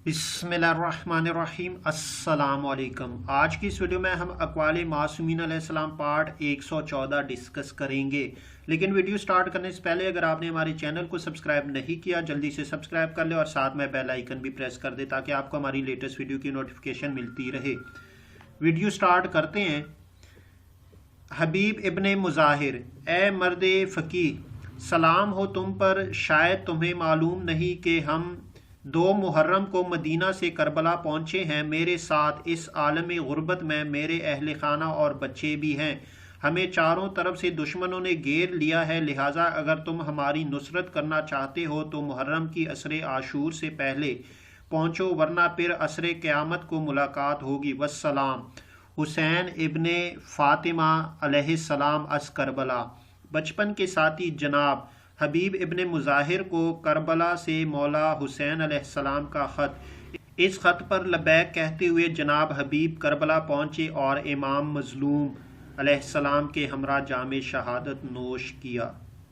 बिस्मिल्लाहिर्रहमानिर्रहीम अस्सलाम वालेकुम। आज की इस वीडियो में हम अक़वाल मासूमीन अलैहिस्सलाम पार्ट 114 डिस्कस करेंगे। लेकिन वीडियो स्टार्ट करने से पहले अगर आपने हमारे चैनल को सब्सक्राइब नहीं किया जल्दी से सब्सक्राइब कर ले और साथ में बेल आइकन भी प्रेस कर दे ताकि आपको हमारी लेटेस्ट वीडियो की नोटिफिकेशन मिलती रहे। वीडियो स्टार्ट करते हैं। हबीब इब्न मुज़ाहिर, ए मर्द फ़कीह, सलाम हो तुम पर, शायद तुम्हें मालूम नहीं कि हम 2 मुहर्रम को मदीना से करबला पहुँचे हैं। मेरे साथ इस आलम गुर्बत में मेरे अहल खाना और बच्चे भी हैं। हमें चारों तरफ से दुश्मनों ने घेर लिया है, लिहाजा अगर तुम हमारी नुसरत करना चाहते हो तो मुहर्रम की असर आशूर से पहले पहुँचो, वरना फिर असर क़यामत को मुलाकात होगी। वस्सलाम। हुसैन इब्न फ़ातिमा अलैहिस्सलाम अस करबला। बचपन के साथी जनाब हबीब इब्न मुज़ाहिर को करबला से मौला हुसैन अलैहिस्सलाम का ख़त। इस ख़त पर लबैक कहते हुए जनाब हबीब करबला पहुँचे और इमाम मज़लूम अलैहिस्सलाम के हमरा जामे शहादत नोश किया।